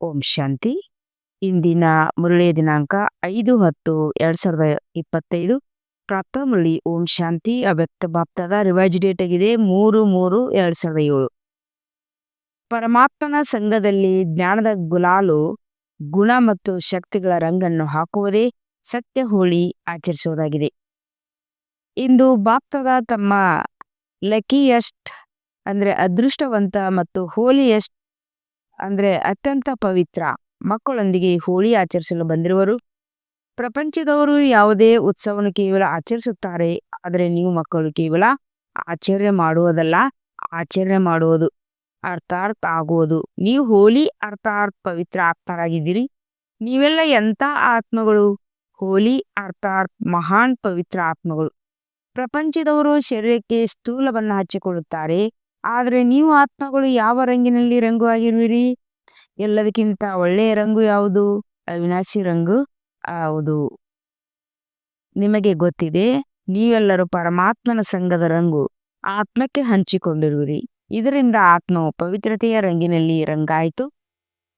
ಓಂ ಶಾಂತಿ. ಇಂದಿನ ಮುರಳಿಯ ದಿನಾಂಕ 5/10/2025. ಪ್ರಾಪ್ತ ಮುರಳಿ ಓಂ ಶಾಂತಿ. ಅವ್ಯಕ್ತ ಬಾಪ್ತಾದ ರಿವೈಸ್ ಡೇಟ್ ಆಗಿದೆ 3/3/2007. ಪರಮಾತ್ಮನ ಸಂಘದಲ್ಲಿ ಜ್ಞಾನದ ಗುಲಾಲು, ಗುಣ ಮತ್ತು ಶಕ್ತಿಗಳ ರಂಗನ್ನು ಹಾಕುವುದೇ ಸತ್ಯ ಹೋಳಿ ಆಚರಿಸುವುದಾಗಿದೆ. ಇಂದು ಬಾಪ್ತಾದ ತಮ್ಮ ಲಕಿಯಸ್ಟ್ ಅಂದ್ರೆ ಅದೃಷ್ಟವಂತ ಮತ್ತು ಹೋಲಿಯಸ್ಟ್ ಅಂದ್ರೆ ಅತ್ಯಂತ ಪವಿತ್ರ ಮಕ್ಕಳೊಂದಿಗೆ ಹೋಳಿ ಆಚರಿಸಲು ಬಂದಿರುವರು. ಪ್ರಪಂಚದವರು ಯಾವುದೇ ಉತ್ಸವವನ್ನು ಕೇವಲ ಆಚರಿಸುತ್ತಾರೆ, ಆದರೆ ನೀವು ಮಕ್ಕಳು ಕೇವಲ ಆಚರಣೆ ಮಾಡುವುದಲ್ಲ, ಆಚರಣೆ ಮಾಡುವುದು ಅರ್ಥಾತ್ ಆಗುವುದು. ನೀವು ಹೋಲಿ ಅರ್ಥಾತ್ ಪವಿತ್ರ ಆತ್ಮರಾಗಿದ್ದೀರಿ. ನೀವೆಲ್ಲ ಎಂಥ ಆತ್ಮಗಳು? ಹೋಲಿ ಅರ್ಥಾತ್ ಮಹಾನ್ ಪವಿತ್ರ ಆತ್ಮಗಳು. ಪ್ರಪಂಚದವರು ಶರೀರಕ್ಕೆ ಸ್ಥೂಲ ಬಣ್ಣ ಹಚ್ಚಿಕೊಳ್ಳುತ್ತಾರೆ, ಆದರೆ ನೀವು ಆತ್ಮಗಳು ಯಾವ ರಂಗಿನಲ್ಲಿ ರಂಗು ಆಗಿರುವಿರಿ? ಎಲ್ಲದಕ್ಕಿಂತ ಒಳ್ಳೆಯ ರಂಗು ಯಾವುದು? ಅವಿನಾಶಿ ರಂಗು ಯಾವುದು? ನಿಮಗೆ ಗೊತ್ತಿದೆ, ನೀವೆಲ್ಲರೂ ಪರಮಾತ್ಮನ ಸಂಘದ ರಂಗು ಆತ್ಮಕ್ಕೆ ಹಂಚಿಕೊಂಡಿರುವಿರಿ. ಇದರಿಂದ ಆತ್ಮವು ಪವಿತ್ರತೆಯ ರಂಗಿನಲ್ಲಿ ರಂಗಾಯಿತು.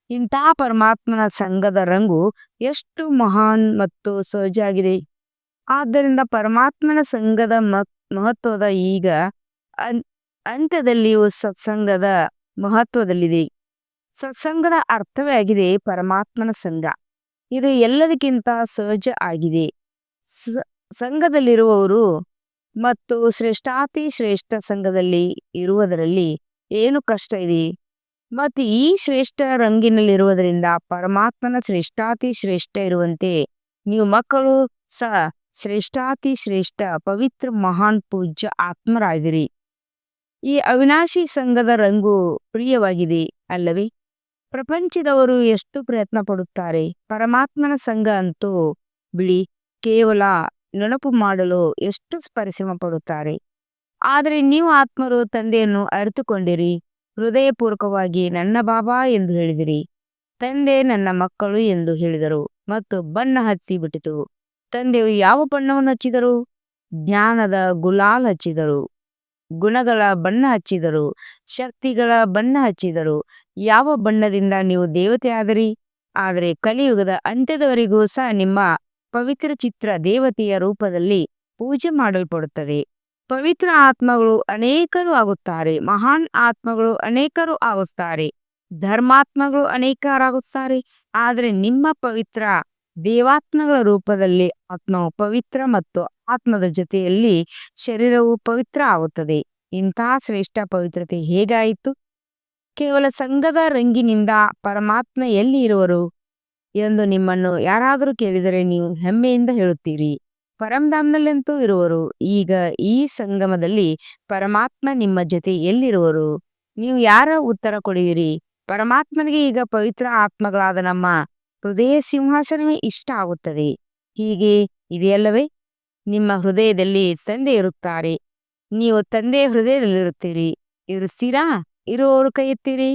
ಇಂತಹ ಪರಮಾತ್ಮನ ಸಂಘದ ರಂಗು ಎಷ್ಟು ಮಹಾನ್ ಮತ್ತು ಸಹಜ ಆಗಿದೆ. ಆದ್ದರಿಂದ ಪರಮಾತ್ಮನ ಸಂಘದ ಮಹತ್ವದ ಈಗ ಅಂತ್ಯದಲ್ಲಿಯೂ ಸತ್ಸಂಗದ ಮಹತ್ವದಲ್ಲಿದೆ. ಸತ್ಸಂಗದ ಅರ್ಥವೇ ಆಗಿದೆ ಪರಮಾತ್ಮನ ಸಂಘ. ಇದು ಎಲ್ಲದಕ್ಕಿಂತ ಸಹಜ ಆಗಿದೆ. ಸಂಘದಲ್ಲಿರುವವರು ಮತ್ತು ಶ್ರೇಷ್ಠಾತಿ ಶ್ರೇಷ್ಠ ಸಂಘದಲ್ಲಿ ಇರುವುದರಲ್ಲಿ ಏನು ಕಷ್ಟ ಇದೆ? ಮತ್ತು ಈ ಶ್ರೇಷ್ಠ ರಂಗಿನಲ್ಲಿರುವುದರಿಂದ ಪರಮಾತ್ಮನ ಶ್ರೇಷ್ಠಾತಿ ಶ್ರೇಷ್ಠ ಇರುವಂತೆ ನೀವು ಮಕ್ಕಳು ಸಹ ಶ್ರೇಷ್ಠಾತಿ ಶ್ರೇಷ್ಠ ಪವಿತ್ರ ಮಹಾನ್ ಪೂಜ್ಯ ಆತ್ಮರಾಗಿರಿ. ಈ ಅವಿನಾಶಿ ಸಂಘದ ರಂಗು ಪ್ರಿಯವಾಗಿದೆ ಅಲ್ಲವೇ? ಪ್ರಪಂಚದವರು ಎಷ್ಟು ಪ್ರಯತ್ನ ಪಡುತ್ತಾರೆ, ಪರಮಾತ್ಮನ ಸಂಘ ಅಂತೂ ಬಿಡಿ, ಕೇವಲ ನೆನಪು ಮಾಡಲು ಎಷ್ಟು ಪರಿಶ್ರಮ ಪಡುತ್ತಾರೆ. ಆದರೆ ನೀವು ಆತ್ಮರು ತಂದೆಯನ್ನು ಅರಿತುಕೊಂಡಿರಿ. ಹೃದಯಪೂರ್ವಕವಾಗಿ ನನ್ನ ಬಾಬಾ ಎಂದು ಹೇಳಿದಿರಿ. ತಂದೆ ನನ್ನ ಮಕ್ಕಳು ಎಂದು ಹೇಳಿದರು ಮತ್ತು ಬಣ್ಣ ಹಚ್ಚಿ ಬಿಟ್ಟಿತು. ತಂದೆಯು ಯಾವ ಬಣ್ಣವನ್ನು ಹಚ್ಚಿದರು? ಜ್ಞಾನದ ಗುಲಾಲ್ ಹಚ್ಚಿದರು, ಗುಣಗಳ ಬಣ್ಣ ಹಚ್ಚಿದರು, ಶಕ್ತಿಗಳ ಬಣ್ಣ ಹಚ್ಚಿದರು. ಯಾವ ಬಣ್ಣದಿಂದ ನೀವು ದೇವತೆ ಆದರಿ? ಆದರೆ ಕಲಿಯುಗದ ಅಂತ್ಯದವರೆಗೂ ಸಹ ನಿಮ್ಮ ಪವಿತ್ರ ಚಿತ್ರ ದೇವತೆಯ ರೂಪದಲ್ಲಿ ಪೂಜೆ ಮಾಡಲ್ಪಡುತ್ತದೆ. ಪವಿತ್ರ ಆತ್ಮಗಳು ಅನೇಕರು ಆಗುತ್ತಾರೆ, ಮಹಾನ್ ಆತ್ಮಗಳು ಅನೇಕರು ಆಗುತ್ತಾರೆ, ಧರ್ಮಾತ್ಮಗಳು ಅನೇಕರಾಗುತ್ತಾರೆ. ಆದರೆ ನಿಮ್ಮ ಪವಿತ್ರ ದೇವಾತ್ಮಗಳ ರೂಪದಲ್ಲಿ ಆತ್ಮವು ಪವಿತ್ರ ಮತ್ತು ಆತ್ಮದ ಜೊತೆಯಲ್ಲಿ ಶರೀರವು ಪವಿತ್ರ ಆಗುತ್ತದೆ. ಇಂತಹ ಶ್ರೇಷ್ಠ ಪವಿತ್ರತೆ ಹೇಗಾಯಿತು? ಕೇವಲ ಸಂಘದ ರಂಗಿನಿಂದ. ಪರಮಾತ್ಮ ಎಲ್ಲಿ ಇರುವರು ಎಂದು ನಿಮ್ಮನ್ನು ಯಾರಾದರೂ ಕೇಳಿದರೆ ನೀವು ಹೆಮ್ಮೆಯಿಂದ ಹೇಳುತ್ತೀರಿ, ಪರಂಧಾಮ್ನಲ್ಲಂತೂ ಇರುವರು. ಈಗ ಈ ಸಂಗಮದಲ್ಲಿ ಪರಮಾತ್ಮ ನಿಮ್ಮ ಜೊತೆ ಎಲ್ಲಿರುವರು? ನೀವು ಯಾರ ಉತ್ತರ ಕೊಡುವಿರಿ? ಪರಮಾತ್ಮನಿಗೆ ಈಗ ಪವಿತ್ರ ಆತ್ಮಗಳಾದ ನಮ್ಮ ಹೃದಯ ಸಿಂಹಾಸನವೇ ಇಷ್ಟ ಆಗುತ್ತದೆ. ಹೀಗೆ ಇದೆಯಲ್ಲವೇ? ನಿಮ್ಮ ಹೃದಯದಲ್ಲಿ ತಂದೆ ಇರುತ್ತಾರೆ, ನೀವು ತಂದೆಯ ಹೃದಯದಲ್ಲಿರುತ್ತೀರಿ. ಇರುತ್ತೀರಾ? ಇರುವವರು ಕೈ ಎತ್ತೀರಿ.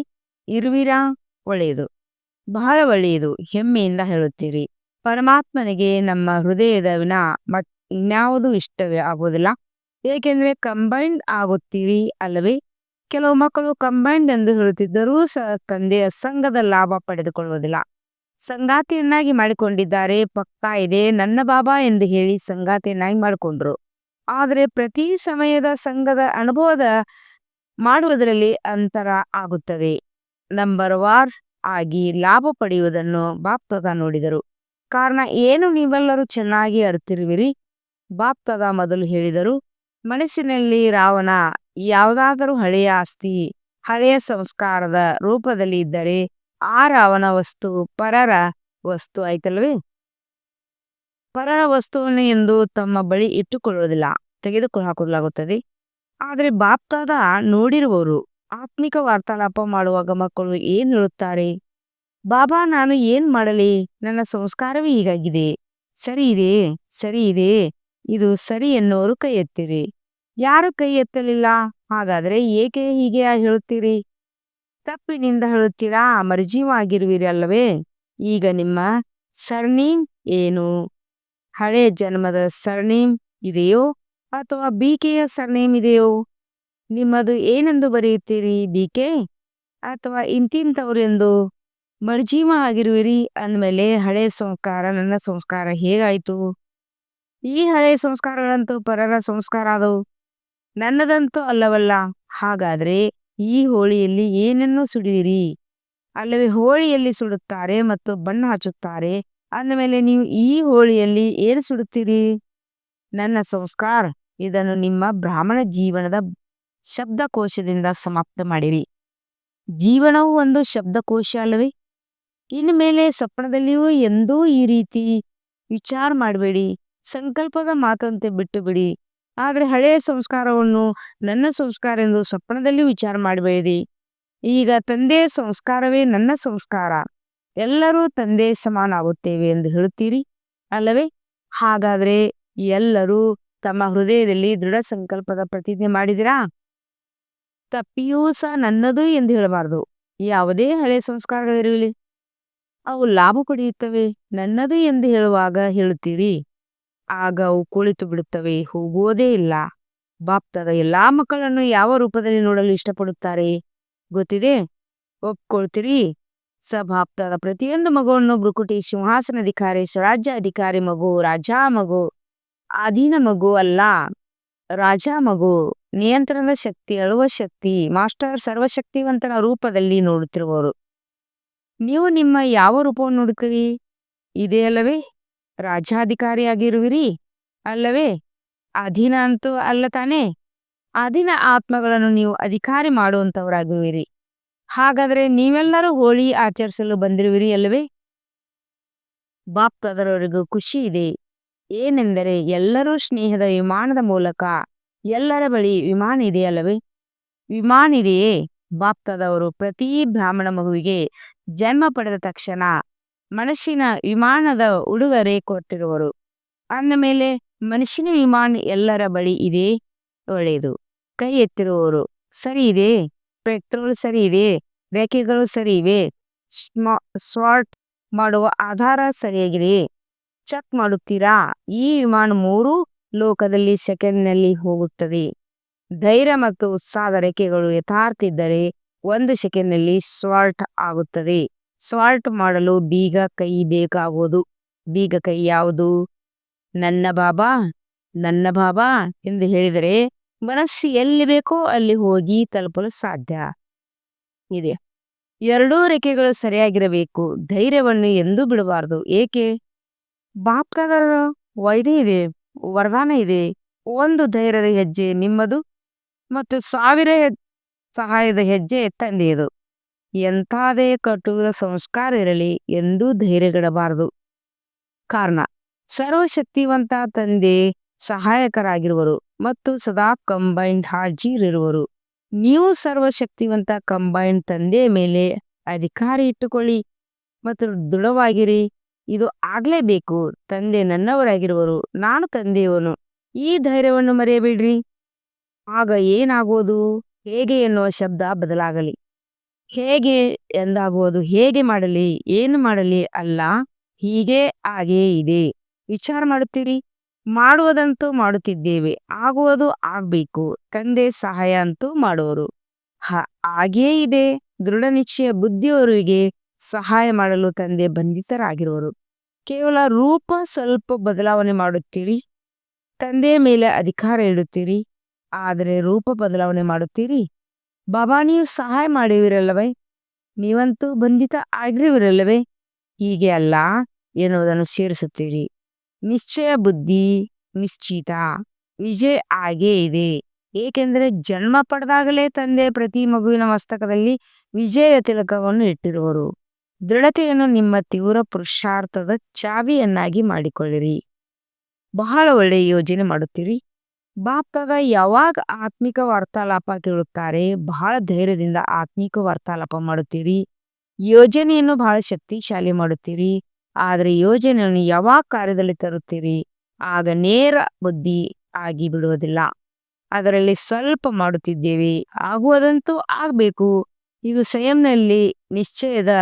ಇರುವಿರಾ? ಒಳ್ಳೆಯದು, ಬಹಳ ಒಳ್ಳೆಯದು, ಹೆಮ್ಮೆಯಿಂದ ಹೇಳುತ್ತೀರಿ. ಪರಮಾತ್ಮನಿಗೆ ನಮ್ಮ ಹೃದಯದ ವಿನ ಇನ್ಯಾವುದು ಇಷ್ಟವೇ ಆಗುವುದಿಲ್ಲ, ಏಕೆಂದರೆ ಕಂಬೈನ್ಡ್ ಆಗುತ್ತೀರಿ ಅಲ್ಲವೇ? ಕೆಲವು ಮಕ್ಕಳು ಕಂಬೈನ್ಡ್ ಎಂದು ಹೇಳುತ್ತಿದ್ದರೂ ಸಹ ತಂದೆಯ ಸಂಘದ ಲಾಭ ಪಡೆದುಕೊಳ್ಳುವುದಿಲ್ಲ. ಸಂಗಾತಿಯನ್ನಾಗಿ ಮಾಡಿಕೊಂಡಿದ್ದಾರೆ, ಪಕ್ತಾ ಇದೆ, ನನ್ನ ಬಾಬಾ ಎಂದು ಹೇಳಿ ಸಂಗಾತಿಯನ್ನಾಗಿ ಮಾಡಿಕೊಂಡ್ರು. ಆದರೆ ಪ್ರತಿ ಸಮಯದ ಸಂಘದ ಅನುಭವದ ಮಾಡುವುದರಲ್ಲಿ ಅಂತರ ಆಗುತ್ತದೆ. ನಂಬರ್ ವಾರ್ ಆಗಿ ಲಾಭ ಪಡೆಯುವುದನ್ನು ಬಾಪ್ತಾದ ನೋಡಿದರು. ಕಾರಣ ಏನು? ನೀವೆಲ್ಲರೂ ಚೆನ್ನಾಗಿ ಅರಿತಿರುವಿರಿ. ಬಾಪ್ತಾದ ಮೊದಲು ಹೇಳಿದರು, ಮನಸ್ಸಿನಲ್ಲಿ ರಾವಣ ಯಾವುದಾದರೂ ಹಳೆಯ ಆಸ್ತಿ, ಹಳೆಯ ಸಂಸ್ಕಾರದ ರೂಪದಲ್ಲಿ ಇದ್ದರೆ ಆ ರಾವಣ ವಸ್ತು ಪರರ ವಸ್ತು ಆಯ್ತಲ್ವೇ? ಪರರ ವಸ್ತುವನ್ನು ಎಂದು ತಮ್ಮ ಬಳಿ ಇಟ್ಟುಕೊಳ್ಳುವುದಿಲ್ಲ, ತೆಗೆದುಕೊಂಡು ಹಾಕಲಾಗುತ್ತದೆ. ಆದರೆ ಬಾಪ್ತಾದ ನೋಡಿರುವವರು ಆತ್ಮಿಕ ವಾರ್ತಾಲಾಪ ಮಾಡುವಾಗ ಮಕ್ಕಳು ಏನ್ ಹೇಳುತ್ತಾರೆ? ಬಾಬಾ, ನಾನು ಏನ್ ಮಾಡಲಿ? ನನ್ನ ಸಂಸ್ಕಾರವೇ ಹೀಗಾಗಿದೆ. ಸರಿ ಇದೆ, ಸರಿ ಇದೆ, ಇದು ಸರಿ ಎನ್ನುವರು ಕೈ ಎತ್ತಿರಿ. ಯಾರು ಕೈ ಎತ್ತಲಿಲ್ಲ? ಹಾಗಾದ್ರೆ ಏಕೆ ಹೀಗೆ ಹೇಳುತ್ತೀರಿ? ತಪ್ಪಿನಿಂದ ಹೇಳುತ್ತೀರಾ? ಮರ್ಜೀವಾಗಿರುವಿರಿ ಅಲ್ಲವೇ? ಈಗ ನಿಮ್ಮ ಸರ್ನೇಮ್ ಏನು? ಹಳೆಯ ಜನ್ಮದ ಸರ್ನೇಮ್ ಇದೆಯೋ ಅಥವಾ ಬಿಕೆಯ ಸರ್ನೇಮ್ ಇದೆಯೋ? ನಿಮ್ಮದು ಏನೆಂದು ಬರೆಯುತ್ತೀರಿ? ಬಿಕೆ ಅಥವಾ ಇಂತಿಂತವರು ಎಂದು? ಮರ್ಜೀವ ಆಗಿರುವಿರಿ ಅಂದಮೇಲೆ ಹಳೆ ಸಂಸ್ಕಾರ ನನ್ನ ಸಂಸ್ಕಾರ ಹೇಗಾಯ್ತು? ಈ ಹಳೆ ಸಂಸ್ಕಾರಗಳಂತೂ ಪರರ ಸಂಸ್ಕಾರ ಆದವು, ನನ್ನದಂತೂ ಅಲ್ಲವಲ್ಲ. ಹಾಗಾದ್ರೆ ಈ ಹೋಳಿಯಲ್ಲಿ ಏನನ್ನು ಸುಡಿದಿರಿ? ಅಲ್ಲವೇ ಹೋಳಿಯಲ್ಲಿ ಸುಡುತ್ತಾರೆ ಮತ್ತು ಬಣ್ಣ ಹಚ್ಚುತ್ತಾರೆ ಅಂದಮೇಲೆ ನೀವು ಈ ಹೋಳಿಯಲ್ಲಿ ಏನು ಸುಡುತ್ತೀರಿ? ನನ್ನ ಸಂಸ್ಕಾರ. ಇದನ್ನು ನಿಮ್ಮ ಬ್ರಾಹ್ಮಣ ಜೀವನದ ಶಬ್ದಕೋಶದಿಂದ ಸಮಾಪ್ತ ಮಾಡಿರಿ. ಜೀವನವು ಒಂದು ಶಬ್ದಕೋಶ ಅಲ್ಲವೇ? ಇನ್ಮೇಲೆ ಸ್ವಪ್ನದಲ್ಲಿಯೂ ಎಂದೂ ಈ ರೀತಿ ವಿಚಾರ ಮಾಡಬೇಡಿ. ಸಂಕಲ್ಪದ ಮಾತಂತೆ ಬಿಟ್ಟು ಬಿಡಿ. ಆದರೆ ಹಳೆಯ ಸಂಸ್ಕಾರವನ್ನು ನನ್ನ ಸಂಸ್ಕಾರ ಎಂದು ಸ್ವಪ್ನದಲ್ಲಿ ವಿಚಾರ ಮಾಡಬೇಡಿ. ಈಗ ತಂದೆಯ ಸಂಸ್ಕಾರವೇ ನನ್ನ ಸಂಸ್ಕಾರ, ಎಲ್ಲರೂ ತಂದೆ ಸಮಾನ ಆಗುತ್ತೇವೆ ಎಂದು ಹೇಳುತ್ತೀರಿ ಅಲ್ಲವೇ? ಹಾಗಾದ್ರೆ ಎಲ್ಲರೂ ತಮ್ಮ ಹೃದಯದಲ್ಲಿ ದೃಢ ಸಂಕಲ್ಪದ ಪ್ರತಿಜ್ಞೆ ಮಾಡಿದಿರಾ? ತಪ್ಪಿಯೂ ಸಹ ನನ್ನದು ಎಂದು ಹೇಳಬಾರದು. ಯಾವುದೇ ಹಳೆ ಸಂಸ್ಕಾರಗಳಿರಲಿ, ಅವು ಲಾಭ ಪಡೆಯುತ್ತವೆ. ನನ್ನದು ಎಂದು ಹೇಳುವಾಗ ಹೇಳುತ್ತೀರಿ, ಆಗ ಅವು ಕುಳಿತು ಬಿಡುತ್ತವೆ, ಹೋಗುವುದೇ ಇಲ್ಲ. ಬಾಪ್ತದ ಎಲ್ಲಾ ಮಕ್ಕಳನ್ನು ಯಾವ ರೂಪದಲ್ಲಿ ನೋಡಲು ಇಷ್ಟಪಡುತ್ತಾರೆ ಗೊತ್ತಿದೆ? ಒಪ್ಕೊಳ್ತೀರಿ? ಸಭಾಪ್ತದ ಪ್ರತಿಯೊಂದು ಮಗುವನ್ನು ಭ್ರುಕುಟಿ ಸಿಂಹಾಸನಾಧಿಕಾರಿ, ಸ್ವರಾಜ್ಯ ಅಧಿಕಾರಿ ಮಗು, ರಾಜ ಮಗು, ಅಧೀನ ಮಗು ಅಲ್ಲ, ರಾಜ ಮಗು, ನಿಯಂತ್ರಣದ ಶಕ್ತಿ, ಅಳುವ ಶಕ್ತಿ, ಮಾಸ್ಟರ್ ಸರ್ವಶಕ್ತಿವಂತನ ರೂಪದಲ್ಲಿ ನೋಡುತ್ತಿರುವವರು. ನೀವು ನಿಮ್ಮ ಯಾವ ರೂಪವನ್ನು ನೋಡುತ್ತೀರಿ? ಇದೇ ಅಲ್ಲವೇ? ರಾಜ್ಯಾಧಿಕಾರಿಯಾಗಿರುವಿರಿ ಅಲ್ಲವೇ? ಅಧೀನ ಅಂತೂ ಅಲ್ಲ ತಾನೇ? ಅಧೀನ ಆತ್ಮಗಳನ್ನು ನೀವು ಅಧಿಕಾರಿ ಮಾಡುವಂಥವರಾಗಿರುವಿರಿ. ಹಾಗಾದರೆ ನೀವೆಲ್ಲರೂ ಹೋಳಿ ಆಚರಿಸಲು ಬಂದಿರುವಿರಿ ಅಲ್ಲವೇ? ಬಾಪ್ತದರವರೆಗೂ ಖುಷಿ ಇದೆ. ಏನೆಂದರೆ ಎಲ್ಲರೂ ಸ್ನೇಹದ ವಿಮಾನದ ಮೂಲಕ, ಎಲ್ಲರ ಬಳಿ ವಿಮಾನ ಇದೆ ಅಲ್ಲವೇ? ವಿಮಾನ ಇದೆಯೇ? ಬಾಪ್ತದವರು ಪ್ರತಿ ಬ್ರಾಹ್ಮಣ ಮಗುವಿಗೆ ಜನ್ಮ ಪಡೆದ ತಕ್ಷಣ ಮನಸ್ಸಿನ ವಿಮಾನದ ಉಡುಗೊರೆ ಕೊಟ್ಟಿರುವರು. ಅಂದಮೇಲೆ ಮನಸ್ಸಿನ ವಿಮಾನ ಎಲ್ಲರ ಬಳಿ ಇದೆ. ಒಳ್ಳೆಯದು. ಕೈ ಎತ್ತಿರುವವರು ಸರಿ ಇದೆ, ಪೆಟ್ರೋಲ್ ಸರಿ ಇದೆ, ರೇಖೆಗಳು ಸರಿ ಇವೆ, ಸ್ವಾಟ್ ಮಾಡುವ ಆಧಾರ ಸರಿಯಾಗಿದೆ, ಚೆಕ್ ಮಾಡುತ್ತೀರಾ? ಈ ವಿಮಾನ 3 ಲೋಕದಲ್ಲಿ ಸೆಕೆಂಡ್ನಲ್ಲಿ ಹೋಗುತ್ತದೆ. ಧೈರ್ಯ ಮತ್ತು ಉತ್ಸಾಹದ ರೇಖೆಗಳು ಯಥಾರ್ಥ ಇದ್ದರೆ 1 ಸೆಕೆಂಡ್ನಲ್ಲಿ ಸ್ವಾಲ್ಟ್ ಆಗುತ್ತದೆ. ಸ್ವಾಲ್ಟ್ ಮಾಡಲು ಬೀಗ ಕೈ ಬೇಕಾಗುವುದು. ಬೀಗ ಕೈ ಯಾವುದು? ನನ್ನ ಬಾಬಾ, ನನ್ನ ಬಾಬಾ ಎಂದು ಹೇಳಿದರೆ ಮನಸ್ಸು ಎಲ್ಲಿ ಬೇಕೋ ಅಲ್ಲಿ ಹೋಗಿ ತಲುಪಲು ಸಾಧ್ಯ ಇದೆ. 2 ರೇಖೆಗಳು ಸರಿಯಾಗಿರಬೇಕು. ಧೈರ್ಯವನ್ನು ಎಂದೂ ಬಿಡಬಾರದು. ಏಕೆ? ಬಾಪ್ತಾದರ ವೈದ್ಯ ಇದೆ, ವರದಾನ ಇದೆ. 1 ಧೈರ್ಯದ ಹೆಜ್ಜೆ ನಿಮ್ಮದು ಮತ್ತು 1000 ಸಹಾಯದ ಹೆಜ್ಜೆ ತಂದೆಯದು. ಎಂಥದೇ ಕಠೋರ ಸಂಸ್ಕಾರ ಇರಲಿ, ಎಂದೂ ಧೈರ್ಯಗೆಡಬಾರದು. ಕಾರಣ ಸರ್ವಶಕ್ತಿವಂತ ತಂದೆ ಸಹಾಯಕರಾಗಿರುವರು ಮತ್ತು ಸದಾ ಕಂಬೈನ್ಡ್ ಹಾಜೀರಿರುವರು. ನೀವು ಸರ್ವಶಕ್ತಿವಂತ ಕಂಬೈನ್ಡ್ ತಂದೆಯ ಮೇಲೆ ಅಧಿಕಾರಿ ಇಟ್ಟುಕೊಳ್ಳಿ ಮತ್ತು ದೃಢವಾಗಿರಿ. ಇದು ಆಗ್ಲೇಬೇಕು. ತಂದೆ ನನ್ನವರಾಗಿರುವರು, ನಾನು ತಂದೆಯವನು. ಈ ಧೈರ್ಯವನ್ನು ಮರೆಯಬೇಡ್ರಿ. ಆಗ ಏನಾಗುವುದು? ಹೇಗೆ ಎನ್ನುವ ಶಬ್ದ ಬದಲಾಗಲಿ. ಹೇಗೆ ಎಂದಾಗುವುದು? ಹೇಗೆ ಮಾಡಲಿ, ಏನು ಮಾಡಲಿ ಅಲ್ಲ, ಹೀಗೆ ಹಾಗೇ ಇದೆ. ವಿಚಾರ ಮಾಡುತ್ತೀರಿ? ಮಾಡುವುದಂತೂ ಮಾಡುತ್ತಿದ್ದೇವೆ, ಆಗುವುದು ಆಗ್ಬೇಕು. ತಂದೆ ಸಹಾಯ ಅಂತೂ ಮಾಡುವರು. ಹಾಗೇ ಇದೆ. ದೃಢ ನಿಶ್ಚಯ ಬುದ್ಧಿಯವರಿಗೆ ಸಹಾಯ ಮಾಡಲು ತಂದೆ ಬಂಧಿತರಾಗಿರುವರು. ಕೇವಲ ರೂಪ ಸ್ವಲ್ಪ ಬದಲಾವಣೆ ಮಾಡುತ್ತೀರಿ. ತಂದೆಯ ಮೇಲೆ ಅಧಿಕಾರ ಇಡುತ್ತೀರಿ, ಆದರೆ ರೂಪ ಬದಲಾವಣೆ ಮಾಡುತ್ತೀರಿ. ಬಾಬಾ ನೀವು ಸಹಾಯ ಮಾಡಿವಿರಲ್ಲವೇ? ನೀವಂತೂ ಬಂಧಿತ ಆಗಿರುವಿರಲ್ಲವೇ? ಹೀಗೆ ಅಲ್ಲ ಎನ್ನುವುದನ್ನು ಸೇರಿಸುತ್ತೀರಿ. ನಿಶ್ಚಯ ಬುದ್ಧಿ ನಿಶ್ಚಿತ, ವಿಜಯ ಆಗೇ ಇದೆ. ಏಕೆಂದರೆ ಜನ್ಮ ಪಡೆದಾಗಲೇ ತಂದೆ ಪ್ರತಿ ಮಗುವಿನ ಮಸ್ತಕದಲ್ಲಿ ವಿಜಯ ತಿಲಕವನ್ನು ಇಟ್ಟಿರುವರು. ದೃಢತೆಯನ್ನು ನಿಮ್ಮ ತೀವ್ರ ಪುರುಷಾರ್ಥದ ಚಾವಿಯನ್ನಾಗಿ ಮಾಡಿಕೊಳ್ಳಿರಿ. ಬಹಳ ಒಳ್ಳೆಯ ಯೋಜನೆ ಮಾಡುತ್ತೀರಿ. ಬಾಪ್ತಾದ ಯಾವಾಗ ಆತ್ಮಿಕ ವಾರ್ತಾಲಾಪ ಕೇಳುತ್ತಾರೆ, ಬಹಳ ಧೈರ್ಯದಿಂದ ಆತ್ಮಿಕ ವಾರ್ತಾಲಾಪ ಮಾಡುತ್ತೀರಿ. ಯೋಜನೆಯನ್ನು ಬಹಳ ಶಕ್ತಿಶಾಲಿ ಮಾಡುತ್ತೀರಿ. ಆದರೆ ಯೋಜನೆಯನ್ನು ಯಾವಾಗ ಕಾರ್ಯದಲ್ಲಿ ತರುತ್ತೀರಿ, ಆಗ ನೇರ ಬುದ್ಧಿ ಆಗಿ ಬಿಡುವುದಿಲ್ಲ. ಅದರಲ್ಲಿ ಸ್ವಲ್ಪ ಮಾಡುತ್ತಿದ್ದೇವೆ, ಆಗುವುದಂತೂ ಆಗಬೇಕು. ಇದು ಸ್ವಯಂನಲ್ಲಿ ನಿಶ್ಚಯದ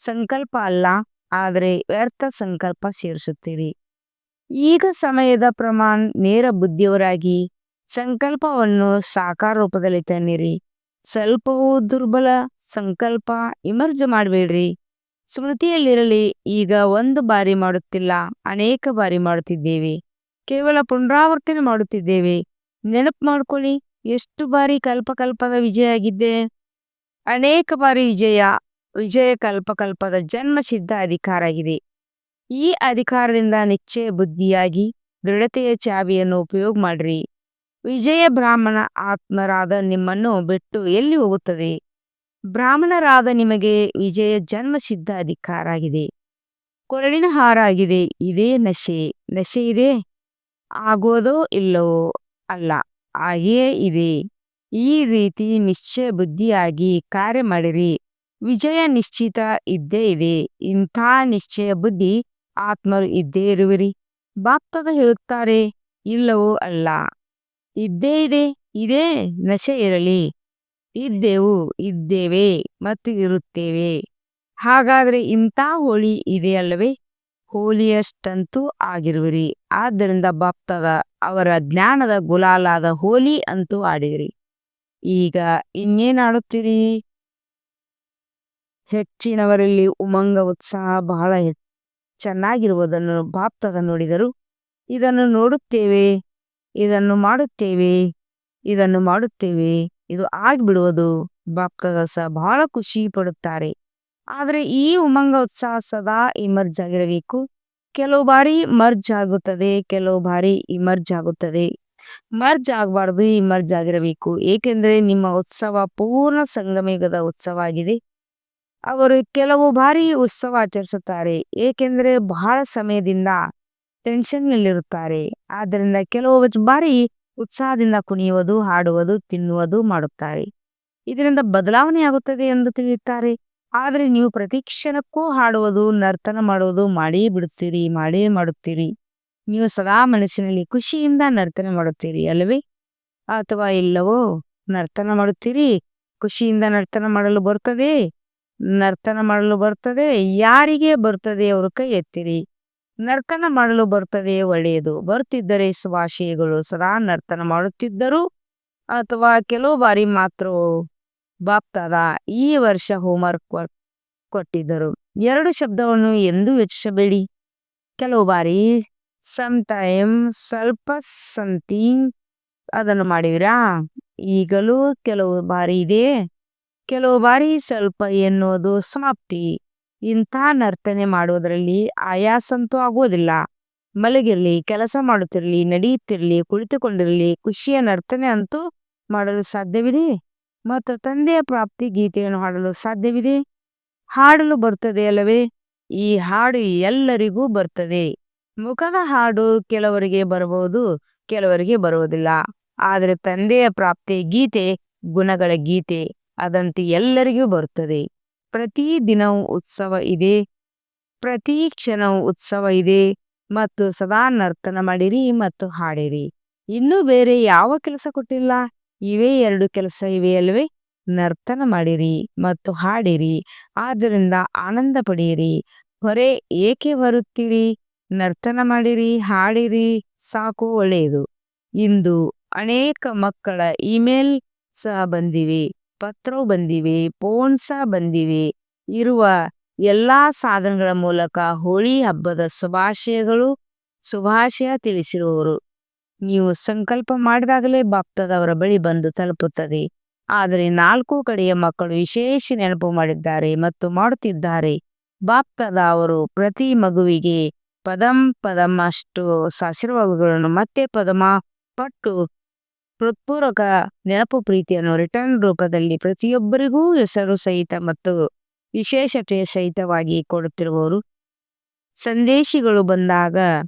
ಸಂಕಲ್ಪ ಅಲ್ಲ, ಆದರೆ ವ್ಯರ್ಥ ಸಂಕಲ್ಪ ಸೇರಿಸುತ್ತೀರಿ. ಈಗ ಸಮಯದ ಪ್ರಮಾಣ ನೇರ ಬುದ್ಧಿಯವರಾಗಿ ಸಂಕಲ್ಪವನ್ನು ಸಾಕಾರ ರೂಪದಲ್ಲಿ ತನ್ನಿರಿ. ಸ್ವಲ್ಪವೂ ದುರ್ಬಲ ಸಂಕಲ್ಪ ಇಮರ್ಜ್ ಮಾಡಬೇಡ್ರಿ. ಸ್ಮೃತಿಯಲ್ಲಿರಲಿ, ಈಗ ಒಂದು ಬಾರಿ ಮಾಡುತ್ತಿಲ್ಲ, ಅನೇಕ ಬಾರಿ ಮಾಡುತ್ತಿದ್ದೇವೆ. ಕೇವಲ ಪುನರಾವರ್ತನೆ ಮಾಡುತ್ತಿದ್ದೇವೆ. ನೆನಪು ಮಾಡ್ಕೊಳ್ಳಿ, ಎಷ್ಟು ಬಾರಿ ಕಲ್ಪಕಲ್ಪದ ವಿಜಯ ಆಗಿದ್ದೆ. ಅನೇಕ ಬಾರಿ ವಿಜಯ ಕಲ್ಪಕಲ್ಪದ ಜನ್ಮಸಿದ್ಧ ಅಧಿಕಾರ ಆಗಿದೆ. ಈ ಅಧಿಕಾರದಿಂದ ನಿಶ್ಚಯ ಬುದ್ಧಿಯಾಗಿ ದೃಢತೆಯ ಚಾವಿಯನ್ನು ಉಪಯೋಗ ಮಾಡ್ರಿ. ವಿಜಯ ಬ್ರಾಹ್ಮಣ ಆತ್ಮರಾದ ನಿಮ್ಮನ್ನು ಬಿಟ್ಟು ಎಲ್ಲಿ ಹೋಗುತ್ತದೆ? ಬ್ರಾಹ್ಮಣರಾದ ನಿಮಗೆ ವಿಜಯ ಜನ್ಮಸಿದ್ಧ ಅಧಿಕಾರ ಆಗಿದೆ. ಕೊರಳಿನ ಹಾರ ಆಗಿದೆ. ಇದೇ ನಶೆ. ನಶೆ ಇದೆ, ಆಗೋದೋ ಇಲ್ಲವೋ ಅಲ್ಲ, ಹಾಗೆಯೇ ಇದೆ. ಈ ರೀತಿ ನಿಶ್ಚಯ ಬುದ್ಧಿಯಾಗಿ ಕಾರ್ಯ ಮಾಡಿರಿ. ವಿಜಯ ನಿಶ್ಚಿತ ಇದ್ದೇ ಇದೆ. ಇಂಥ ನಿಶ್ಚಯ ಬುದ್ಧಿ ಆತ್ಮರು ಇದ್ದೇ ಇರುವಿರಿ. ಬಾಪ್ತದ ಹೇಳುತ್ತಾರೆ, ಇಲ್ಲವೋ ಅಲ್ಲ, ಇದ್ದೇ ಇದೆ. ಇದೇ ನಶೆ ಇರಲಿ. ಇದ್ದೆವು, ಇದ್ದೇವೆ ಮತ್ತು ಇರುತ್ತೇವೆ. ಹಾಗಾದ್ರೆ ಇಂಥ ಹೋಳಿ ಇದೆಯಲ್ಲವೇ? ಹೋಲಿಯಷ್ಟಂತೂ ಆಗಿರುವಿರಿ. ಆದ್ದರಿಂದ ಬಾಪ್ತದ ಅವರ ಜ್ಞಾನದ ಗುಲಾಲಾದ ಹೋಲಿ ಅಂತೂ ಆಡಿರಿ. ಈಗ ಇನ್ನೇನ್ ಆಡುತ್ತೀರಿ? ಹೆಚ್ಚಿನವರಲ್ಲಿ ಉಮಂಗ ಉತ್ಸಾಹ ಬಹಳ ಚೆನ್ನಾಗಿರುವುದನ್ನು ಬಾಪ್ತದ ನೋಡಿದರು. ಇದನ್ನು ನೋಡುತ್ತೇವೆ, ಇದನ್ನು ಮಾಡುತ್ತೇವೆ, ಇದನ್ನು ಮಾಡುತ್ತೇವೆ, ಇದು ಆಗ್ಬಿಡುವುದು. ಬಾಪ್ತದ ಸಹ ಬಹಳ ಖುಷಿ ಪಡುತ್ತಾರೆ. ಆದರೆ ಈ ಉಮಂಗ ಉತ್ಸಾಹ ಸದಾ ಇಮರ್ಜ್ ಆಗಿರಬೇಕು. ಕೆಲವು ಬಾರಿ ಮರ್ಜ್ ಆಗುತ್ತದೆ, ಕೆಲವು ಬಾರಿ ಇಮರ್ಜ್ ಆಗುತ್ತದೆ. ಮರ್ಜ್ ಆಗಬಾರ್ದು, ಇಮರ್ಜ್ ಆಗಿರಬೇಕು. ಏಕೆಂದರೆ ನಿಮ್ಮ ಉತ್ಸವ ಪೂರ್ಣ ಸಂಗಮೇಗದ ಉತ್ಸವ ಆಗಿದೆ. ಅವರು ಕೆಲವು ಬಾರಿ ಉತ್ಸವ ಆಚರಿಸುತ್ತಾರೆ, ಏಕೆಂದರೆ ಬಹಳ ಸಮಯದಿಂದ ಟೆನ್ಷನ್ನಲ್ಲಿರುತ್ತಾರೆ. ಆದ್ದರಿಂದ ಕೆಲವು ಬಾರಿ ಉತ್ಸಾಹದಿಂದ ಕುಣಿಯುವುದು, ಹಾಡುವುದು, ತಿನ್ನುವುದು ಮಾಡುತ್ತಾರೆ. ಇದರಿಂದ ಬದಲಾವಣೆ ಆಗುತ್ತದೆ ಎಂದು ತಿಳಿಯುತ್ತಾರೆ. ಆದರೆ ನೀವು ಪ್ರತಿ ಕ್ಷಣಕ್ಕೂ ಹಾಡುವುದು, ನರ್ತನ ಮಾಡುವುದು ಮಾಡೇ ಬಿಡುತ್ತೀರಿ, ಮಾಡೇ ಮಾಡುತ್ತೀರಿ. ನೀವು ಸದಾ ಮನಸ್ಸಿನಲ್ಲಿ ಖುಷಿಯಿಂದ ನರ್ತನ ಮಾಡುತ್ತೀರಿ ಅಲ್ಲವೇ? ಅಥವಾ ಇಲ್ಲವೋ? ನರ್ತನ ಮಾಡುತ್ತೀರಿ. ಖುಷಿಯಿಂದ ನರ್ತನ ಮಾಡಲು ಬರ್ತದೆ. ನರ್ತನ ಮಾಡಲು ಬರ್ತದೆ. ಯಾರಿಗೆ ಬರ್ತದೆ ಅವರು ಕೈ ಎತ್ತಿರಿ. ನರ್ತನ ಮಾಡಲು ಬರ್ತದೆ, ಒಳ್ಳೆಯದು. ಬರುತ್ತಿದ್ದರೆ ಶುಭಾಶಯಗಳು. ಸದಾ ನರ್ತನ ಮಾಡುತ್ತಿದ್ದರು ಅಥವಾ ಕೆಲವು ಬಾರಿ ಮಾತ್ರ ಬಾಪ್ತಾದ ಈ ವರ್ಷ ಹೋಮ್ವರ್ಕ್ ಕೊಟ್ಟಿದ್ದರು. ಎರಡು ಶಬ್ದವನ್ನು ಎಂದೂ ಹೆಚ್ಚಿಸಬೇಡಿ. ಕೆಲವು ಬಾರಿ ಟೈಮ್, ಸ್ವಲ್ಪ, ಸಮಥಿಂಗ್ ಅದನ್ನು ಮಾಡಿವಿರಾ? ಈಗಲೂ ಕೆಲವು ಬಾರಿ ಇದೆ. ಕೆಲವು ಬಾರಿ ಸ್ವಲ್ಪ ಎನ್ನುವುದು ಸಮಾಪ್ತಿ. ಇಂಥ ನರ್ತನೆ ಮಾಡುವುದರಲ್ಲಿ ಆಯಾಸಂತೂ ಆಗುವುದಿಲ್ಲ. ಮಲಗಿರಲಿ, ಕೆಲಸ ಮಾಡುತ್ತಿರಲಿ, ನಡೆಯುತ್ತಿರಲಿ, ಕುಳಿತುಕೊಂಡಿರಲಿ, ಖುಷಿಯ ನರ್ತನೆ ಅಂತೂ ಮಾಡಲು ಸಾಧ್ಯವಿದೆ. ಮತ್ತು ತಂದೆಯ ಪ್ರಾಪ್ತಿ ಗೀತೆಯನ್ನು ಹಾಡಲು ಸಾಧ್ಯವಿದೆ. ಹಾಡಲು ಬರ್ತದೆ ಅಲ್ಲವೇ? ಈ ಹಾಡು ಎಲ್ಲರಿಗೂ ಬರ್ತದೆ. ಮುಖದ ಹಾಡು ಕೆಲವರಿಗೆ ಬರಬಹುದು, ಕೆಲವರಿಗೆ ಬರುವುದಿಲ್ಲ. ಆದರೆ ತಂದೆಯ ಪ್ರಾಪ್ತಿ ಗೀತೆ ಗುಣಗಳ ಗೀತೆ, ಅದಂತೆ ಎಲ್ಲರಿಗೂ ಬರುತ್ತದೆ. ಪ್ರತಿ ದಿನವೂ ಉತ್ಸವ ಇದೆ, ಪ್ರತಿ ಕ್ಷಣವೂ ಉತ್ಸವ ಇದೆ. ಮತ್ತು ಸದಾ ನರ್ತನ ಮಾಡಿರಿ ಮತ್ತು ಹಾಡಿರಿ. ಇನ್ನೂ ಬೇರೆ ಯಾವ ಕೆಲಸ ಕೊಟ್ಟಿಲ್ಲ. ಇವೇ ಎರಡು ಕೆಲಸ ಇವೆ ಅಲ್ವೇ? ನರ್ತನ ಮಾಡಿರಿ ಮತ್ತು ಹಾಡಿರಿ. ಆದ್ದರಿಂದ ಆನಂದ ಪಡೆಯಿರಿ. ಹೊರೆ ಏಕೆ ಬರುತ್ತೀರಿ? ನರ್ತನ ಮಾಡಿರಿ, ಹಾಡಿರಿ, ಸಾಕು, ಒಳ್ಳೆಯದು. ಇಂದು ಅನೇಕ ಮಕ್ಕಳ ಇಮೇಲ್ ಸಹ ಬಂದಿವೆ, ಪತ್ರವು ಬಂದಿವೆ, ಫೋನ್ ಸಹ ಬಂದಿವೆ. ಇರುವ ಎಲ್ಲಾ ಸಾಧನಗಳ ಮೂಲಕ ಹೋಳಿ ಹಬ್ಬದ ಶುಭಾಶಯ ತಿಳಿಸಿರುವರು. ನೀವು ಸಂಕಲ್ಪ ಮಾಡಿದಾಗಲೇ ಬಾಪ್ತದವರ ಬಳಿ ಬಂದು ತಲುಪುತ್ತದೆ. ಆದರೆ 4 ಕಡೆಯ ಮಕ್ಕಳು ವಿಶೇಷ ನೆನಪು ಮಾಡಿದ್ದಾರೆ ಮತ್ತು ಮಾಡುತ್ತಿದ್ದಾರೆ. ಬಾಪ್ತದ ಅವರು ಪ್ರತಿ ಮಗುವಿಗೆ ಪದಂ ಅಷ್ಟು ಆಶೀರ್ವಾದಗಳನ್ನು ಮತ್ತೆ ಪದಮ ಪಟ್ಟು ಹೃತ್ಪೂರ್ವಕ ನೆನಪು ಪ್ರೀತಿಯನ್ನು ರಿಟರ್ನ್ ರೂಪದಲ್ಲಿ ಪ್ರತಿಯೊಬ್ಬರಿಗೂ ಹೆಸರು ಸಹಿತ ಮತ್ತು ವಿಶೇಷತೆಯ ಸಹಿತವಾಗಿ ಕೊಡುತ್ತಿರುವವರು. ಸಂದೇಶಿಗಳು ಬಂದಾಗ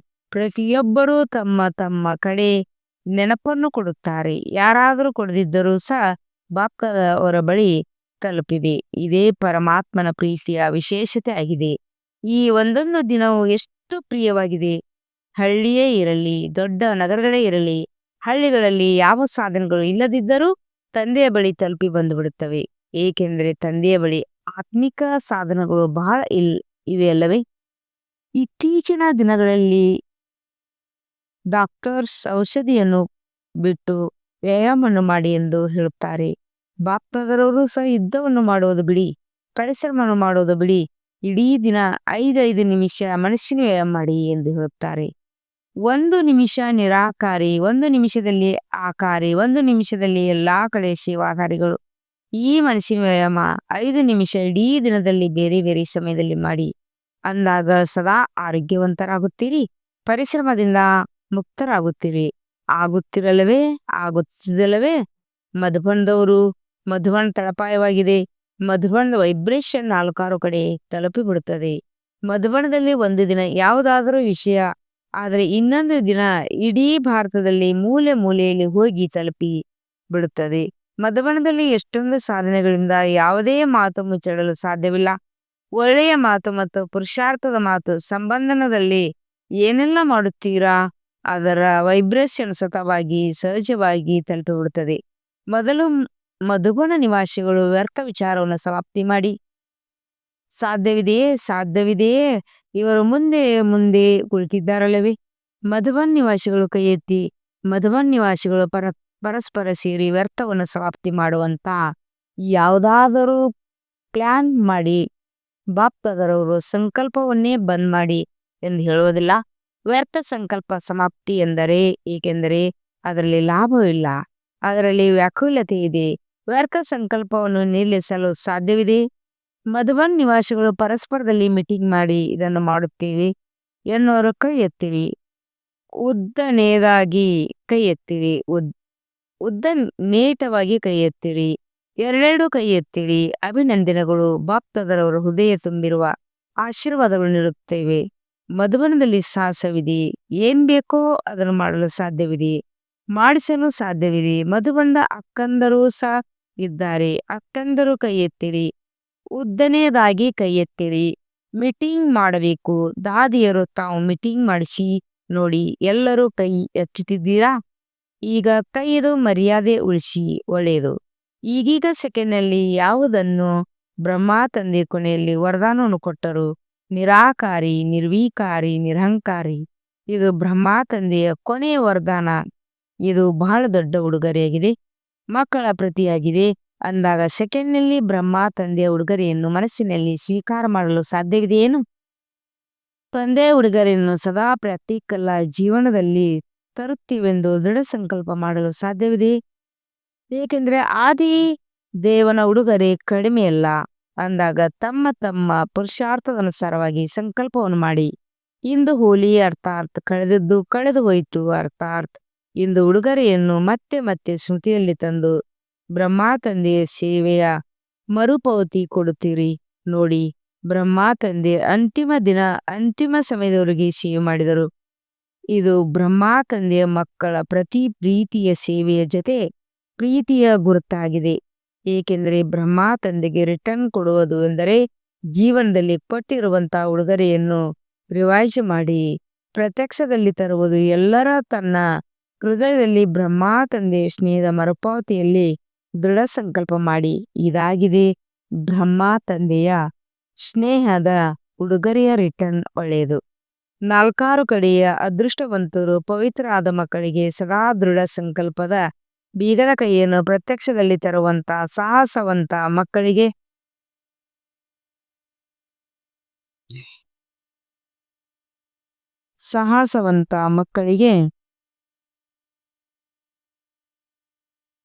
ಪ್ರತಿಯೊಬ್ಬರೂ ತಮ್ಮ ತಮ್ಮ ಕಡೆ ನೆನಪನ್ನು ಕೊಡುತ್ತಾರೆ. ಯಾರಾದರೂ ಕೊಡದಿದ್ದರೂ ಸಹ ಬಾಪ್ತದವರ ಬಳಿ ತಲುಪಿದೆ. ಇದೇ ಪರಮಾತ್ಮನ ಪ್ರೀತಿಯ ವಿಶೇಷತೆ ಆಗಿದೆ. ಈ ಒಂದೊಂದು ದಿನವೂ ಎಷ್ಟು ಪ್ರಿಯವಾಗಿದೆ. ಹಳ್ಳಿಯೇ ಇರಲಿ, ದೊಡ್ಡ ನಗರಗಳೇ ಇರಲಿ, ಹಳ್ಳಿಗಳಲ್ಲಿ ಯಾವ ಸಾಧನಗಳು ಇಲ್ಲದಿದ್ದರೂ ತಂದೆಯ ಬಳಿ ತಲುಪಿ ಬಂದು ಬಿಡುತ್ತವೆ. ಏಕೆಂದರೆ ತಂದೆಯ ಬಳಿ ಆತ್ಮಿಕ ಸಾಧನಗಳು ಬಹಳ ಇವೆ ಅಲ್ಲವೇ? ಇತ್ತೀಚಿನ ದಿನಗಳಲ್ಲಿ ಡಾಕ್ಟರ್ಸ್ ಔಷಧಿಯನ್ನು ಬಿಟ್ಟು ವ್ಯಾಯಾಮವನ್ನು ಮಾಡಿ ಎಂದು ಹೇಳುತ್ತಾರೆ. ಬಾಪ್ತದರವರು ಸಹ ಯುದ್ಧವನ್ನು ಮಾಡುವುದು ಬಿಡಿ, ಪರಿಶ್ರಮವನ್ನು ಮಾಡುವುದು ಬಿಡಿ, ಇಡೀ ದಿನ 5 ನಿಮಿಷ ಮನಸ್ಸಿನ ವ್ಯಯ ಮಾಡಿ ಎಂದು ಹೇಳುತ್ತಾರೆ. 1 ನಿಮಿಷ ನಿರಾಕಾರಿ, 1 ನಿಮಿಷದಲ್ಲಿ ಆಕಾರಿ, 1 ನಿಮಿಷದಲ್ಲಿ ಎಲ್ಲಾ ಕಡೆ ಸೇವಾಕಾರಿಗಳು. ಈ ಮನಸ್ಸಿನ ವ್ಯಾಯಾಮ 5 ನಿಮಿಷ ಇಡೀ ದಿನದಲ್ಲಿ ಬೇರೆ ಬೇರೆ ಸಮಯದಲ್ಲಿ ಮಾಡಿ. ಅಂದಾಗ ಸದಾ ಆರೋಗ್ಯವಂತರಾಗುತ್ತೀರಿ, ಪರಿಶ್ರಮದಿಂದ ಮುಕ್ತರಾಗುತ್ತೀರಿ. ಆಗುತ್ತಿರಲ್ಲವೇ? ಆಗುತ್ತಿದಲ್ಲವೇ? ಮಧುಬನದವರು ಮಧುಬನ ತಳಪಾಯವಾಗಿದೆ. ಮಧುಬನದ ವೈಬ್ರೇಷನ್ 4 ಕಡೆ ತಲುಪಿಬಿಡುತ್ತದೆ. ಮಧುಬನದಲ್ಲಿ ಒಂದು ದಿನ ಯಾವುದಾದರೂ ವಿಷಯ ಆದರೆ ಇನ್ನೊಂದು ದಿನ ಇಡೀ ಭಾರತದಲ್ಲಿ ಮೂಲೆ ಮೂಲೆಯಲ್ಲಿ ಹೋಗಿ ತಲುಪಿ ಬಿಡುತ್ತದೆ. ಮಧುಬನದಲ್ಲಿ ಎಷ್ಟೊಂದು ಸಾಧನೆಗಳಿಂದ ಯಾವುದೇ ಮಾತು ಮುಚ್ಚಿಡಲು ಸಾಧ್ಯವಿಲ್ಲ. ಒಳ್ಳೆಯ ಮಾತು ಮತ್ತು ಪುರುಷಾರ್ಥದ ಮಾತು ಸಂಬಂಧನದಲ್ಲಿ ಏನೆಲ್ಲ ಮಾಡುತ್ತೀರಾ ಅದರ ವೈಬ್ರೇಷನ್ ಸ್ವತಃವಾಗಿ ಸಹಜವಾಗಿ ತಲುಪಿಬಿಡುತ್ತದೆ. ಮೊದಲು ಮಧುಬನ ನಿವಾಸಿಗಳು ವ್ಯರ್ಥ ವಿಚಾರವನ್ನು ಸಮಾಪ್ತಿ ಮಾಡಿ. ಸಾಧ್ಯವಿದೆಯೇ? ಸಾಧ್ಯವಿದೆಯೇ? ಇವರು ಮುಂದೆ ಮುಂದೆ ಕುಳಿತಿದ್ದಾರಲ್ಲವೇ? ಮಧುಬನ್ ನಿವಾಸಿಗಳು ಕೈ ಎತ್ತಿ. ಮಧುಬನ್ ನಿವಾಸಿಗಳು ಪರಸ್ಪರ ಸೇರಿ ವ್ಯರ್ಥವನ್ನು ಸಮಾಪ್ತಿ ಮಾಡುವಂತ ಯಾವುದಾದರೂ ಪ್ಲಾನ್ ಮಾಡಿ. ಬಾಪ್ದಾದರವರು ಸಂಕಲ್ಪವನ್ನೇ ಬಂದ್ ಮಾಡಿ ಎಂದು ಹೇಳುವುದಿಲ್ಲ. ವ್ಯರ್ಥ ಸಂಕಲ್ಪ ಸಮಾಪ್ತಿ ಎಂದರೆ, ಏಕೆಂದರೆ ಅದರಲ್ಲಿ ಲಾಭವಿಲ್ಲ, ಅದರಲ್ಲಿ ವ್ಯಾಕುಲತೆ ಇದೆ. ವ್ಯರ್ಥ ಸಂಕಲ್ಪವನ್ನು ನಿಲ್ಲಿಸಲು ಸಾಧ್ಯವಿದೆ. ಮಧುಬನ್ ನಿವಾಸಿಗಳು ಪರಸ್ಪರದಲ್ಲಿ ಮೀಟಿಂಗ್ ಮಾಡಿ ಇದನ್ನು ಮಾಡುತ್ತೇವೆ ಎನ್ನುವರು ಕೈ ಎತ್ತಿರಿ. ಉದ್ದನೇದಾಗಿ ಕೈ ಎತ್ತಿರಿ. ಉದ್ದನೇಟವಾಗಿ ಕೈ ಎತ್ತಿರಿ. ಎರಡೆರಡು ಕೈ ಎತ್ತಿರಿ. ಅಭಿನಂದನೆಗಳು. ಬಾಪ್ದಾದರವರು ಹೃದಯ ತುಂಬಿರುವ ಆಶೀರ್ವಾದಗಳು ನೀಡುತ್ತೇವೆ. ಮಧುಬನದಲ್ಲಿ ಸಾಹಸವಿದೆ. ಏನ್ ಬೇಕೋ ಅದನ್ನು ಮಾಡಲು ಸಾಧ್ಯವಿದೆ, ಮಾಡಿಸಲು ಸಾಧ್ಯವಿದೆ. ಮಧುಬನದ ಅಕ್ಕಂದರು ಸಹ ಇದ್ದಾರೆ. ಅಕ್ಕಂದರು ಕೈ ಎತ್ತಿರಿ. ಉದ್ದನೆಯದಾಗಿ ಕೈ ಎತ್ತಿರಿ. ಮೀಟಿಂಗ್ ಮಾಡಬೇಕು. ದಾದಿಯರು ತಾವು ಮೀಟಿಂಗ್ ಮಾಡಿಸಿ ನೋಡಿ. ಎಲ್ಲರೂ ಕೈ ಎತ್ತುತ್ತಿದ್ದೀರಾ? ಈಗ ಕೈದು ಮರ್ಯಾದೆ ಉಳಿಸಿ, ಒಳ್ಳೆಯದು. ಈಗೀಗ ಸೆಕೆಂಡ್ನಲ್ಲಿ ಯಾವುದನ್ನು ಬ್ರಹ್ಮ ತಂದೆ ಕೊನೆಯಲ್ಲಿ ವರದಾನವನ್ನು ಕೊಟ್ಟರು? ನಿರಾಕಾರಿ, ನಿರ್ವಿಕಾರಿ, ನಿರಹಂಕಾರಿ. ಇದು ಬ್ರಹ್ಮ ತಂದೆಯ ಕೊನೆಯ ವರದಾನ. ಇದು ಬಹಳ ದೊಡ್ಡ ಉಡುಗೊರೆಯಾಗಿದೆ, ಮಕ್ಕಳ ಪ್ರತಿಯಾಗಿದೆ. ಅಂದಾಗ ಸೆಕೆಂಡ್ನಲ್ಲಿ ಬ್ರಹ್ಮ ತಂದೆಯ ಉಡುಗೊರೆಯನ್ನು ಮನಸ್ಸಿನಲ್ಲಿ ಸ್ವೀಕಾರ ಮಾಡಲು ಸಾಧ್ಯವಿದೆಯೇನು? ತಂದೆಯ ಉಡುಗೊರೆಯನ್ನು ಸದಾ ಪ್ರಾಕ್ಟಿಕಲ್ ಜೀವನದಲ್ಲಿ ತರುತ್ತೀವೆಂದು ದೃಢ ಸಂಕಲ್ಪ ಮಾಡಲು ಸಾಧ್ಯವಿದೆ. ಏಕೆಂದರೆ ಆದಿ ದೇವನ ಉಡುಗೊರೆ ಕಡಿಮೆಯಲ್ಲ. ಅಂದಾಗ ತಮ್ಮ ತಮ್ಮ ಪುರುಷಾರ್ಥದನುಸಾರವಾಗಿ ಸಂಕಲ್ಪವನ್ನು ಮಾಡಿ. ಇಂದು ಹೋಲಿ ಅರ್ಥಾತ್ ಕಳೆದದ್ದು ಕಳೆದು ಹೋಯಿತು ಅರ್ಥಾತ್ ಇಂದು ಉಡುಗೊರೆಯನ್ನು ಮತ್ತೆ ಮತ್ತೆ ಸ್ಮೃತಿಯಲ್ಲಿ ತಂದು ಬ್ರಹ್ಮ ತಂದೆಯ ಸೇವೆಯ ಮರುಪಾವತಿ ಕೊಡುತ್ತೀರಿ. ನೋಡಿ, ಬ್ರಹ್ಮ ತಂದೆ ಅಂತಿಮ ದಿನ ಅಂತಿಮ ಸಮಯದವರೆಗೆ ಸೇವೆ ಮಾಡಿದರು. ಇದು ಬ್ರಹ್ಮ ತಂದೆಯ ಮಕ್ಕಳ ಪ್ರತಿ ಪ್ರೀತಿಯ ಸೇವೆಯ ಜೊತೆ ಪ್ರೀತಿಯ ಗುರುತಾಗಿದೆ. ಏಕೆಂದರೆ ಬ್ರಹ್ಮ ತಂದೆಗೆ ರಿಟರ್ನ್ ಕೊಡುವುದು ಎಂದರೆ ಜೀವನದಲ್ಲಿ ಕೊಟ್ಟಿರುವಂತಹ ಉಡುಗೊರೆಯನ್ನು ರಿವೈಸ್ ಮಾಡಿ ಪ್ರತ್ಯಕ್ಷದಲ್ಲಿ ತರುವುದು. ಎಲ್ಲರ ತನ್ನ ಹೃದಯದಲ್ಲಿ ಬ್ರಹ್ಮ ತಂದೆಯ ಸ್ನೇಹದ ಮರುಪಾವತಿಯಲ್ಲಿ ದೃಢ ಸಂಕಲ್ಪ ಮಾಡಿ. ಇದಾಗಿದೆ ಬ್ರಹ್ಮ ತಂದೆಯ ಸ್ನೇಹದ ಉಡುಗೊರೆಯ ರಿಟರ್ನ್. ಒಳ್ಳೆಯದು. 4 ಕಡೆಯ ಅದೃಷ್ಟವಂತರು ಪವಿತ್ರ ಆದ ಮಕ್ಕಳಿಗೆ ಸದಾ ದೃಢ ಸಂಕಲ್ಪದ ಬೀಗದ ಕೈಯನ್ನು ಪ್ರತ್ಯಕ್ಷದಲ್ಲಿ ತರುವಂತ ಸಾಹಸವಂತ ಮಕ್ಕಳಿಗೆ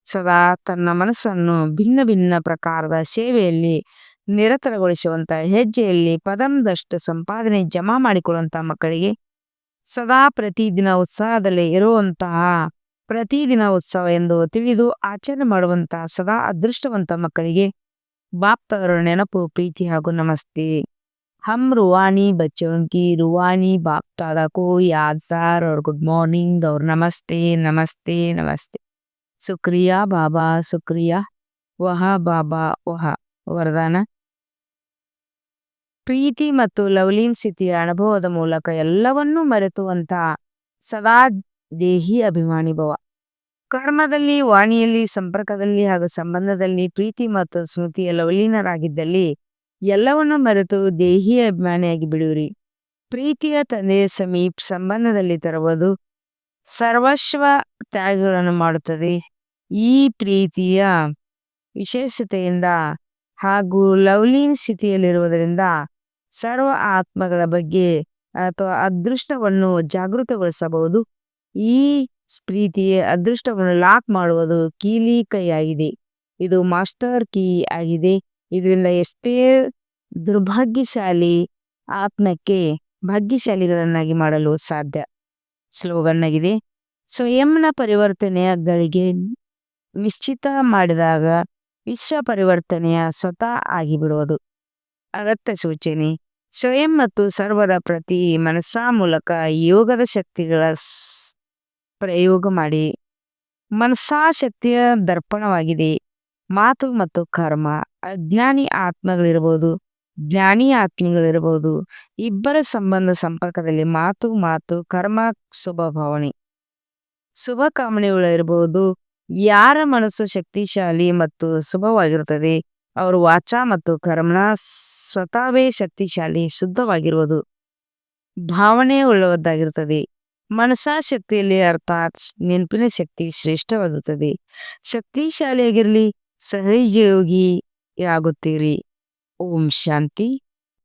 ಸದಾ ತನ್ನ ಮನಸ್ಸನ್ನು ಭಿನ್ನ ಭಿನ್ನ ಪ್ರಕಾರದ ಸೇವೆಯಲ್ಲಿ ನಿರತರಗೊಳಿಸುವಂತ ಹೆಜ್ಜೆಯಲ್ಲಿ ಪದಂದಷ್ಟು ಸಂಪಾದನೆ ಜಮಾ ಮಾಡಿಕೊಳ್ಳುವಂತಹ ಮಕ್ಕಳಿಗೆ ಸದಾ ಪ್ರತಿದಿನ ಉತ್ಸಾಹದಲ್ಲಿ ಇರುವಂತಹ ಪ್ರತಿದಿನ ಉತ್ಸವ ಎಂದು ತಿಳಿದು ಆಚರಣೆ ಮಾಡುವಂತಹ ಸದಾ ಅದೃಷ್ಟವಂತ ಮಕ್ಕಳಿಗೆ ಬಾಪ್ತಾದರ ನೆನಪು, ಪ್ರೀತಿ ಹಾಗೂ ನಮಸ್ತೆ. हम रूहानी बच्चों की रूहानी बाप दादा को याद सर और गुड मॉर्निंग और नमस्ते नमस्ते नमस्ते. शुक्रिया बाबा, शुक्रिया. ವಹ ಬಾಬಾ ವಹ. ವರದಾನ: ಪ್ರೀತಿ ಮತ್ತು ಲವ್ಲೀನ್ ಸ್ಥಿತಿಯ ಅನುಭವದ ಮೂಲಕ ಎಲ್ಲವನ್ನೂ ಮರೆತುವಂತ ಸದಾ ದೇಹಿ ಅಭಿಮಾನಿ ಭವ. ಕರ್ಮದಲ್ಲಿ, ವಾಣಿಯಲ್ಲಿ, ಸಂಪರ್ಕದಲ್ಲಿ ಹಾಗೂ ಸಂಬಂಧದಲ್ಲಿ ಪ್ರೀತಿ ಮತ್ತು ಸ್ಮೃತಿಯ ಲವಲೀನರಾಗಿದ್ದಲ್ಲಿ ಎಲ್ಲವನ್ನೂ ಮರೆತು ದೇಹಿ ಅಭಿಮಾನಿಯಾಗಿ ಬಿಡುವಿರಿ. ಪ್ರೀತಿಯ ತಂದೆಯ ಸಮೀಪ ಸಂಬಂಧದಲ್ಲಿ ತರುವುದು ಸರ್ವಸ್ವ ತ್ಯಾಗಗಳನ್ನು ಮಾಡುತ್ತದೆ. ಈ ಪ್ರೀತಿಯ ವಿಶೇಷತೆಯಿಂದ ಹಾಗೂ ಲವ್ಲೀನ್ ಸ್ಥಿತಿಯಲ್ಲಿರುವುದರಿಂದ ಸರ್ವ ಆತ್ಮಗಳ ಬಗ್ಗೆ ಅಥವಾ ಅದೃಷ್ಟವನ್ನು ಜಾಗೃತಗೊಳಿಸಬಹುದು. ಈ ಪ್ರೀತಿ ಅದೃಷ್ಟವನ್ನು ಲಾಕ್ ಮಾಡುವುದು ಕೀಲಿ ಕೈಯಾಗಿದೆ. ಇದು ಮಾಸ್ಟರ್ ಕೀ ಆಗಿದೆ. ಇದರಿಂದ ಎಷ್ಟೇ ದುರ್ಭಾಗ್ಯಶಾಲಿ ಆತ್ಮಕ್ಕೆ ಭಾಗ್ಯಶಾಲಿಗಳನ್ನಾಗಿ ಮಾಡಲು ಸಾಧ್ಯ. ಸ್ಲೋಗನ್ ಆಗಿದೆ. ಸ್ವಯಂನ ಪರಿವರ್ತನೆಯ ಗಳಿಗೆ ನಿಶ್ಚಿತ ಮಾಡಿದಾಗ ವಿಶ್ವ ಪರಿವರ್ತನೆಯ ಸ್ವತಃ ಆಗಿಬಿಡುವುದು. ಅಗತ್ಯ ಸೂಚನೆ: ಸ್ವಯಂ ಮತ್ತು ಸರ್ವರ ಪ್ರತಿ ಮನಸ್ಸಾ ಮೂಲಕ ಯೋಗದ ಶಕ್ತಿಗಳ ಪ್ರಯೋಗ ಮಾಡಿ. ಮನಸ್ಸಾ ಶಕ್ತಿಯ ದರ್ಪಣವಾಗಿದೆ. ಮಾತು ಮತ್ತು ಕರ್ಮ. ಅಜ್ಞಾನಿ ಆತ್ಮಗಳಿರಬಹುದು, ಜ್ಞಾನಿ ಆತ್ಮಗಳಿರಬಹುದು. ಇಬ್ಬರ ಸಂಪರ್ಕದಲ್ಲಿ ಮಾತು ಕರ್ಮ ಶುಭ ಭಾವನೆ ಶುಭ ಕಾಮನೆಗಳಿರಬಹುದು. ಯಾರ ಮನಸ್ಸು ಶಕ್ತಿಶಾಲಿ ಮತ್ತು ಶುಭವಾಗಿರುತ್ತದೆ ಅವರು ವಾಚಾ ಮತ್ತು ಕರ್ಮನ ಸ್ವತಃವೇ ಶಕ್ತಿಶಾಲಿ ಶುದ್ಧವಾಗಿರುವುದು ಭಾವನೆ ಉಳ್ಳದ್ದಾಗಿರುತ್ತದೆ. ಮನಸ್ಸಾ ಶಕ್ತಿಯಲ್ಲಿ ಅರ್ಥಾತ್ ನೆನಪಿನ ಶಕ್ತಿ ಶ್ರೇಷ್ಠವಾಗಿರುತ್ತದೆ. ಶಕ್ತಿಶಾಲಿಯಾಗಿರಲಿ, ಸಹಜಯೋಗಿ ಆಗುತ್ತೀರಿ. ಓಂ ಶಾಂತಿ.